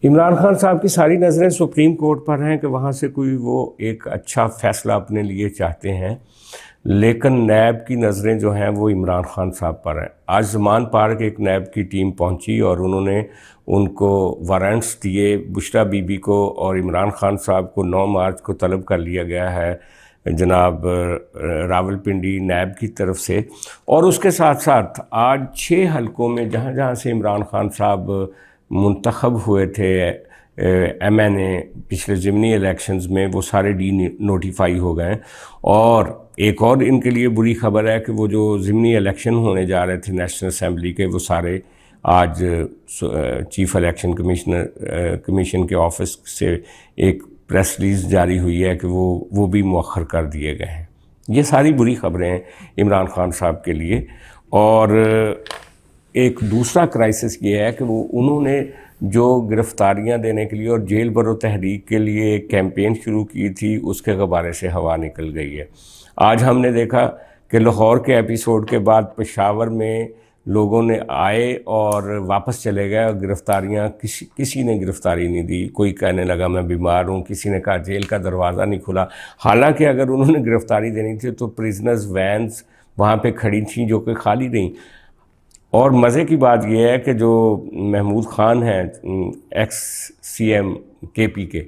عمران خان صاحب کی ساری نظریں سپریم کورٹ پر ہیں کہ وہاں سے کوئی وہ ایک اچھا فیصلہ اپنے لیے چاہتے ہیں، لیکن نیب کی نظریں جو ہیں وہ عمران خان صاحب پر ہیں۔ آج زمان پارک ایک نیب کی ٹیم پہنچی اور انہوں نے ان کو وارنٹس دیے، بشریٰ بی بی کو اور عمران خان صاحب کو 9 مارچ کو طلب کر لیا گیا ہے جناب راولپنڈی نیب کی طرف سے، اور اس کے ساتھ ساتھ آج 6 حلقوں میں جہاں جہاں سے عمران خان صاحب منتخب ہوئے تھے ایم این اے پچھلے ضمنی الیکشنز میں، وہ سارے ڈی نوٹیفائی ہو گئے۔ اور ایک اور ان کے لیے بری خبر ہے کہ وہ جو ضمنی الیکشن ہونے جا رہے تھے نیشنل اسمبلی کے، وہ سارے آج چیف الیکشن کمیشن کے آفس سے ایک پریس ریلیز جاری ہوئی ہے کہ وہ بھی مؤخر کر دیے گئے ہیں۔ یہ ساری بری خبریں ہیں عمران خان صاحب کے لیے۔ اور ایک دوسرا کرائسس یہ ہے کہ انہوں نے جو گرفتاریاں دینے کے لیے اور جیل برو تحریک کے لیے ایک کیمپین شروع کی تھی، اس کے غبارے سے ہوا نکل گئی ہے۔ آج ہم نے دیکھا کہ لاہور کے ایپیسوڈ کے بعد پشاور میں لوگوں نے آئے اور واپس چلے گئے، اور گرفتاریاں کسی نے گرفتاری نہیں دی۔ کوئی کہنے لگا میں بیمار ہوں، کسی نے کہا جیل کا دروازہ نہیں کھلا۔ حالانکہ اگر انہوں نے گرفتاری دینی تھی تو پریزنرز وینز وہاں پہ کھڑی تھیں جو کہ خالی نہیں۔ اور مزے کی بات یہ ہے کہ جو محمود خان ہیں ایکس سی ایم کے پی کے،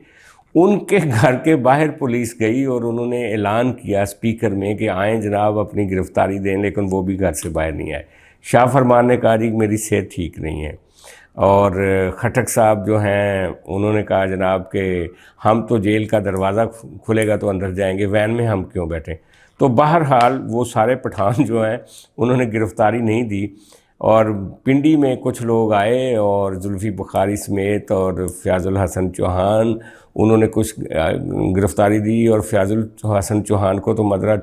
ان کے گھر کے باہر پولیس گئی اور انہوں نے اعلان کیا اسپیکر میں کہ آئیں جناب اپنی گرفتاری دیں، لیکن وہ بھی گھر سے باہر نہیں آئے۔ شاہ فرمان نے کہا جی میری صحت ٹھیک نہیں ہے، اور خٹک صاحب جو ہیں انہوں نے کہا جناب کہ ہم تو جیل کا دروازہ کھلے گا تو اندر جائیں گے، وین میں ہم کیوں بیٹھیں۔ تو بہرحال وہ سارے پٹھان جو ہیں انہوں نے گرفتاری نہیں دی، اور پنڈی میں کچھ لوگ آئے اور زلفی بخاری سمیت اور فیاض الحسن چوہان، انہوں نے کچھ گرفتاری دی، اور فیاض الحسن چوہان کو تو مندرہ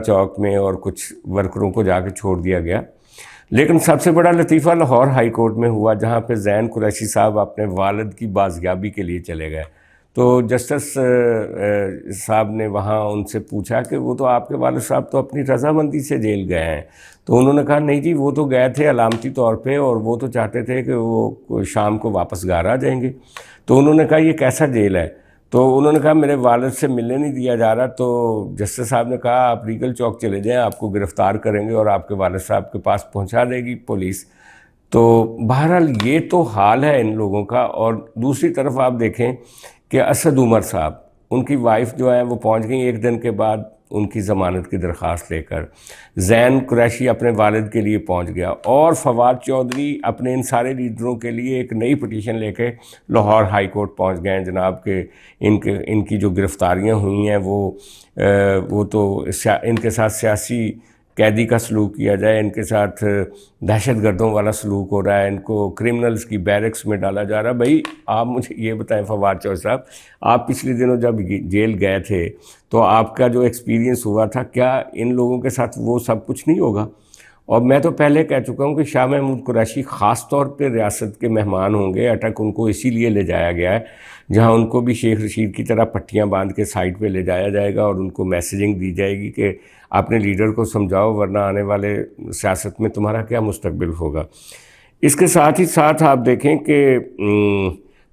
چوک میں اور کچھ ورکروں کو جا کے چھوڑ دیا گیا۔ لیکن سب سے بڑا لطیفہ لاہور ہائی کورٹ میں ہوا، جہاں پہ زین قریشی صاحب اپنے والد کی بازیابی کے لیے چلے گئے۔ تو جسٹس صاحب نے وہاں ان سے پوچھا کہ وہ تو آپ کے والد صاحب تو اپنی رضامندی سے جیل گئے ہیں۔ تو انہوں نے کہا نہیں جی وہ تو گئے تھے علامتی طور پہ، اور وہ تو چاہتے تھے کہ وہ شام کو واپس گھر آ جائیں گے۔ تو انہوں نے کہا یہ کیسا جیل ہے؟ تو انہوں نے کہا میرے والد سے ملنے نہیں دیا جا رہا۔ تو جسٹس صاحب نے کہا آپ ریگل چوک چلے جائیں، آپ کو گرفتار کریں گے اور آپ کے والد صاحب کے پاس پہنچا دے گی پولیس۔ تو بہرحال یہ تو حال ہے ان لوگوں کا۔ اور دوسری طرف آپ دیکھیں کہ اسد عمر صاحب، ان کی وائف جو ہے وہ پہنچ گئیں 1 دن کے بعد ان کی ضمانت کی درخواست لے کر۔ زین قریشی اپنے والد کے لیے پہنچ گیا، اور فواد چودھری اپنے ان سارے لیڈروں کے لیے ایک نئی پٹیشن لے کے لاہور ہائی کورٹ پہنچ گئے ہیں جناب کہ ان کی جو گرفتاریاں ہوئی ہیں وہ تو ان کے ساتھ سیاسی قیدی کا سلوک کیا جائے، ان کے ساتھ دہشت گردوں والا سلوک ہو رہا ہے، ان کو کرمنلز کی بیرکس میں ڈالا جا رہا ہے۔ بھائی آپ مجھے یہ بتائیں فواد چودھری صاحب، آپ پچھلے دنوں جب جیل گئے تھے تو آپ کا جو ایکسپیرینس ہوا تھا، کیا ان لوگوں کے ساتھ وہ سب کچھ نہیں ہوگا؟ اور میں تو پہلے کہہ چکا ہوں کہ شاہ محمود قریشی خاص طور پہ ریاست کے مہمان ہوں گے۔ اٹک ان کو اسی لیے لے جایا گیا ہے، جہاں ان کو بھی شیخ رشید کی طرح پٹیاں باندھ کے سائٹ پہ لے جایا جائے گا، اور ان کو میسیجنگ دی جائے گی کہ اپنے لیڈر کو سمجھاؤ ورنہ آنے والے سیاست میں تمہارا کیا مستقبل ہوگا۔ اس کے ساتھ ہی ساتھ آپ دیکھیں کہ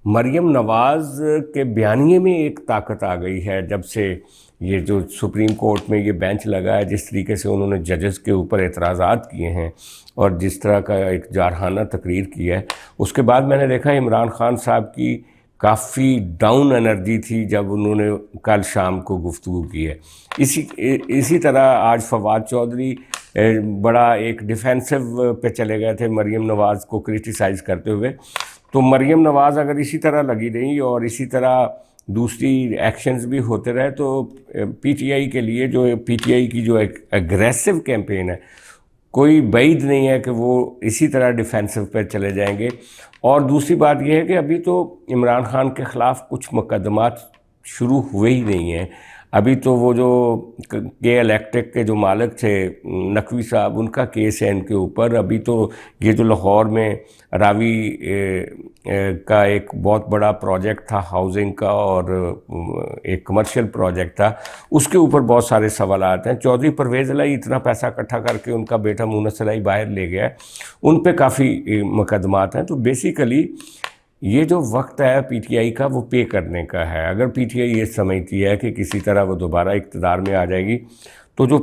مریم نواز کے بیانیے میں ایک طاقت آ گئی ہے جب سے یہ جو سپریم کورٹ میں یہ بینچ لگا ہے، جس طریقے سے انہوں نے ججز کے اوپر اعتراضات کیے ہیں اور جس طرح کا ایک جارحانہ تقریر کی ہے، اس کے بعد میں نے دیکھا عمران خان صاحب کی کافی ڈاؤن انرجی تھی جب انہوں نے کل شام کو گفتگو کی ہے۔ اسی طرح آج فواد چودھری بڑا ایک ڈیفینسو پہ چلے گئے تھے مریم نواز کو کرٹیسائز کرتے ہوئے۔ تو مریم نواز اگر اسی طرح لگی رہی اور اسی طرح دوسری ایکشنز بھی ہوتے رہے تو پی ٹی آئی کے لیے پی ٹی آئی کی جو ایک اگریسو کیمپین ہے، کوئی بعید نہیں ہے کہ وہ اسی طرح ڈیفینسو پہ چلے جائیں گے۔ اور دوسری بات یہ ہے کہ ابھی تو عمران خان کے خلاف کچھ مقدمات شروع ہوئے ہی نہیں ہیں۔ ابھی تو وہ جو کے الیکٹرک کے جو مالک تھے نقوی صاحب، ان کا کیس ہے ان کے اوپر۔ ابھی تو یہ جو لاہور میں راوی کا ایک بہت بڑا پروجیکٹ تھا ہاؤسنگ کا، اور ایک کمرشل پروجیکٹ تھا، اس کے اوپر بہت سارے سوالات ہیں۔ چودھری پرویز الہی اتنا پیسہ اکٹھا کر کے ان کا بیٹا مونس الہی باہر لے گیا ہے، ان پہ کافی مقدمات ہیں۔ تو بیسیکلی یہ جو وقت ہے پی ٹی آئی کا وہ پے کرنے کا ہے۔ اگر پی ٹی آئی یہ سمجھتی ہے کہ کسی طرح وہ دوبارہ اقتدار میں آ جائے گی تو جو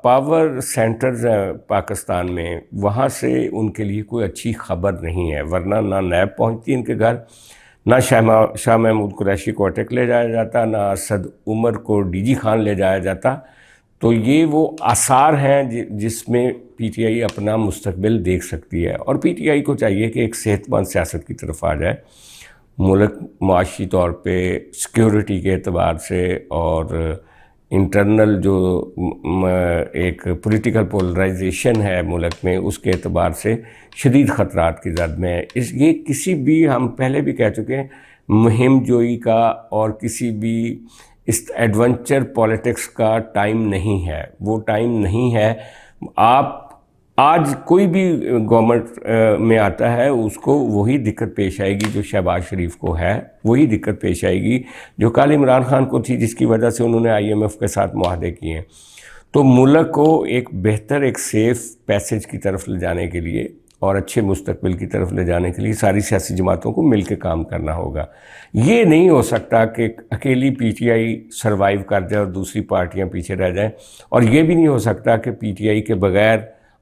پاور سینٹرز ہیں پاکستان میں وہاں سے ان کے لیے کوئی اچھی خبر نہیں ہے، ورنہ نہ نیب پہنچتی ان کے گھر، نہ شاہ محمود قریشی کو اٹیک لے جایا جاتا، نہ اسد عمر کو ڈی جی خان لے جایا جاتا۔ تو یہ وہ آثار ہیں جس میں پی ٹی آئی اپنا مستقبل دیکھ سکتی ہے، اور پی ٹی آئی کو چاہیے کہ ایک صحت مند سیاست کی طرف آ جائے۔ ملک معاشی طور پہ سیکیورٹی کے اعتبار سے اور انٹرنل جو ایک پولیٹیکل پولرائزیشن ہے ملک میں، اس کے اعتبار سے شدید خطرات کی زد میں ہے۔ یہ کسی بھی، ہم پہلے بھی کہہ چکے ہیں، مہم جوئی کا اور کسی بھی اس ایڈونچر پولیٹکس کا ٹائم نہیں ہے، وہ ٹائم نہیں ہے۔ آپ آج کوئی بھی گورنمنٹ میں آتا ہے اس کو وہی دقت پیش آئے گی جو شہباز شریف کو ہے، وہی دقت پیش آئے گی جو کل عمران خان کو تھی، جس کی وجہ سے انہوں نے آئی ایم ایف کے ساتھ معاہدے کیے ہیں۔ تو ملک کو ایک بہتر، ایک سیف پیسج کی طرف لے جانے کے لیے اور اچھے مستقبل کی طرف لے جانے کے لیے ساری سیاسی جماعتوں کو مل کے کام کرنا ہوگا۔ یہ نہیں ہو سکتا کہ اکیلی پی ٹی آئی سروائیو کر جائے اور دوسری پارٹیاں پیچھے رہ جائیں، اور یہ بھی نہیں ہو سکتا کہ پی ٹی آئی کے بغیر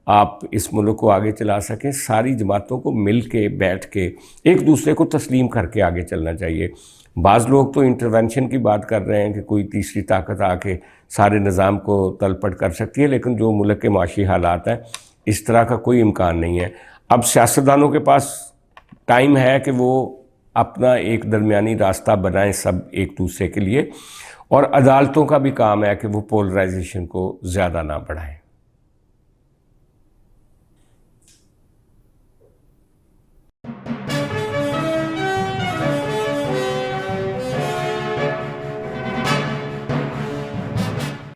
آپ اس ملک کو آگے چلا سکیں۔ ساری جماعتوں کو مل کے بیٹھ کے ایک دوسرے کو تسلیم کر کے آگے چلنا چاہیے۔ بعض لوگ تو انٹرونشن کی بات کر رہے ہیں کہ کوئی تیسری طاقت آ کے سارے نظام کو تلپٹ کر سکتی ہے، لیکن جو ملک کے معاشی حالات ہیں اس طرح کا کوئی امکان نہیں ہے۔ اب سیاستدانوں کے پاس ٹائم ہے کہ وہ اپنا ایک درمیانی راستہ بنائیں سب ایک دوسرے کے لیے، اور عدالتوں کا بھی کام ہے کہ وہ پولرائزیشن کو زیادہ نہ بڑھائیں۔